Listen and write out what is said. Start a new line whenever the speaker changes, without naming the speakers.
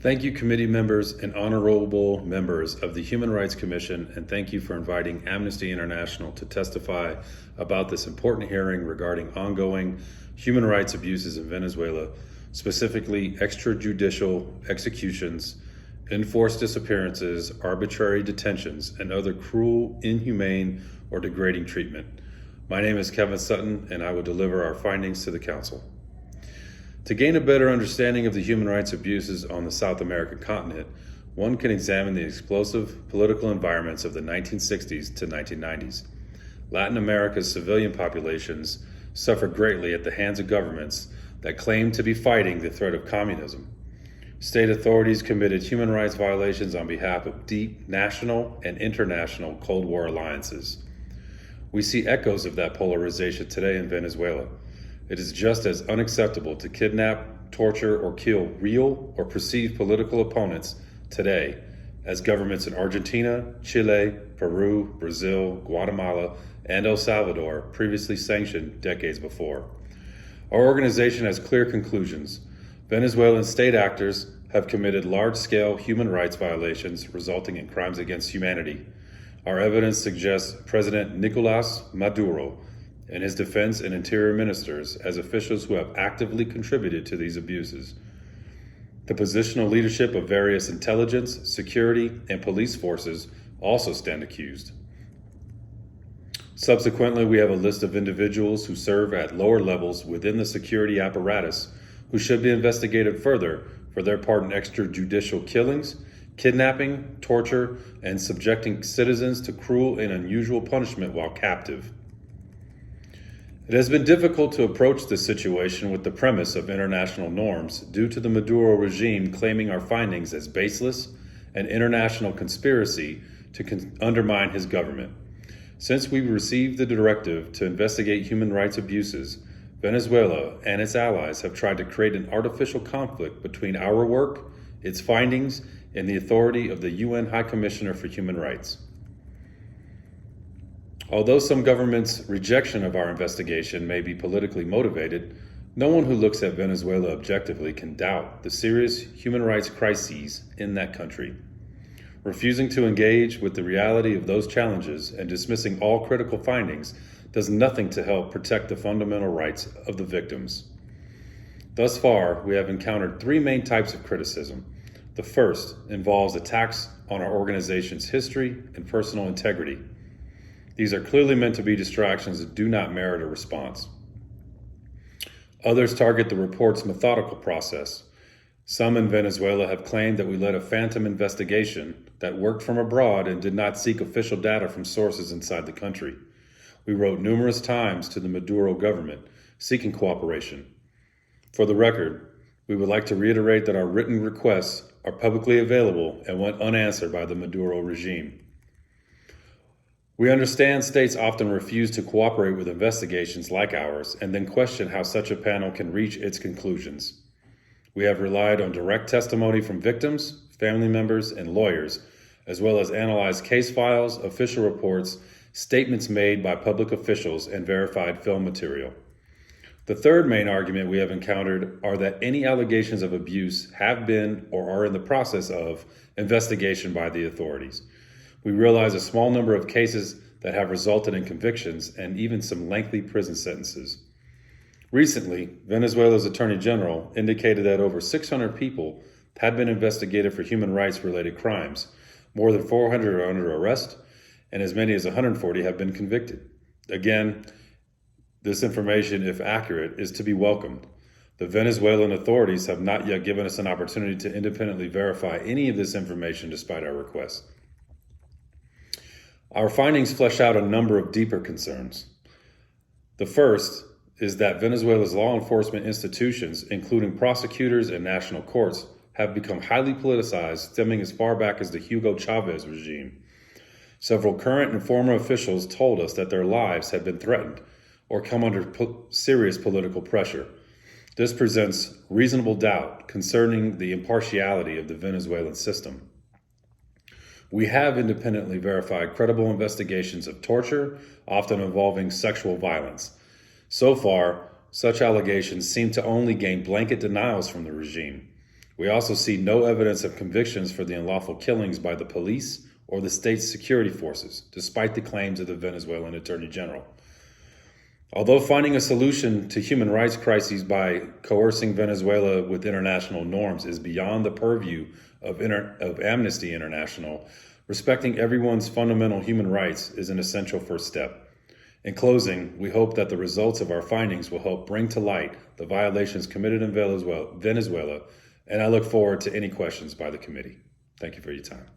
Thank you, committee members and honorable members of the Human Rights Commission, and thank you for inviting Amnesty International to testify about this important hearing regarding ongoing human rights abuses in Venezuela, specifically extrajudicial executions, enforced disappearances, arbitrary detentions, and other cruel, inhumane, or degrading treatment. My name is Kevin Sutton, and I will deliver our findings to the Council. To gain a better understanding of the human rights abuses on the South American continent, one can examine the explosive political environments of the 1960s to 1990s. Latin America's civilian populations suffered greatly at the hands of governments that claimed to be fighting the threat of communism. State authorities committed human rights violations on behalf of deep national and international Cold War alliances. We see echoes of that polarization today in Venezuela. It is just as unacceptable to kidnap, torture, or kill real or perceived political opponents today as governments in Argentina, Chile, Peru, Brazil, Guatemala, and El Salvador previously sanctioned decades before. Our organization has clear conclusions. Venezuelan state actors have committed large-scale human rights violations resulting in crimes against humanity. Our evidence suggests President Nicolás Maduro and his defense and interior ministers as officials who have actively contributed to these abuses. The positional leadership of various intelligence, security, and police forces also stand accused. Subsequently, we have a list of individuals who serve at lower levels within the security apparatus who should be investigated further for their part in extrajudicial killings, kidnapping, torture, and subjecting citizens to cruel and unusual punishment while captive. It has been difficult to approach this situation with the premise of international norms due to the Maduro regime claiming our findings as baseless and international conspiracy to undermine his government. Since we received the directive to investigate human rights abuses, Venezuela and its allies have tried to create an artificial conflict between our work, its findings, and the authority of the UN High Commissioner for Human Rights. Although some governments' rejection of our investigation may be politically motivated, no one who looks at Venezuela objectively can doubt the serious human rights crises in that country. Refusing to engage with the reality of those challenges and dismissing all critical findings does nothing to help protect the fundamental rights of the victims. Thus far, we have encountered three main types of criticism. The first involves attacks on our organization's history and personal integrity. These are clearly meant to be distractions that do not merit a response. Others target the report's methodical process. Some in Venezuela have claimed that we led a phantom investigation that worked from abroad and did not seek official data from sources inside the country. We wrote numerous times to the Maduro government seeking cooperation. For the record, we would like to reiterate that our written requests are publicly available and went unanswered by the Maduro regime. We understand states often refuse to cooperate with investigations like ours and then question how such a panel can reach its conclusions. We have relied on direct testimony from victims, family members, and lawyers, as well as analyzed case files, official reports, statements made by public officials, and verified film material. The third main argument we have encountered are that any allegations of abuse have been or are in the process of investigation by the authorities. We realize a small number of cases that have resulted in convictions and even some lengthy prison sentences. Recently, Venezuela's Attorney General indicated that over 600 people had been investigated for human rights-related crimes. More than 400 are under arrest, and as many as 140 have been convicted. Again, this information, if accurate, is to be welcomed. The Venezuelan authorities have not yet given us an opportunity to independently verify any of this information despite our requests. Our findings flesh out a number of deeper concerns. The first is that Venezuela's law enforcement institutions, including prosecutors and national courts, have become highly politicized, stemming as far back as the Hugo Chavez regime. Several current and former officials told us that their lives had been threatened or come under serious political pressure. This presents reasonable doubt concerning the impartiality of the Venezuelan system. We have independently verified credible investigations of torture, often involving sexual violence. So far, such allegations seem to only gain blanket denials from the regime. We also see no evidence of convictions for the unlawful killings by the police or the state's security forces, despite the claims of the Venezuelan Attorney General. Although finding a solution to human rights crises by coercing Venezuela with international norms is beyond the purview of Amnesty International, respecting everyone's fundamental human rights is an essential first step. In closing, we hope that the results of our findings will help bring to light the violations committed in Venezuela, and I look forward to any questions by the committee. Thank you for your time.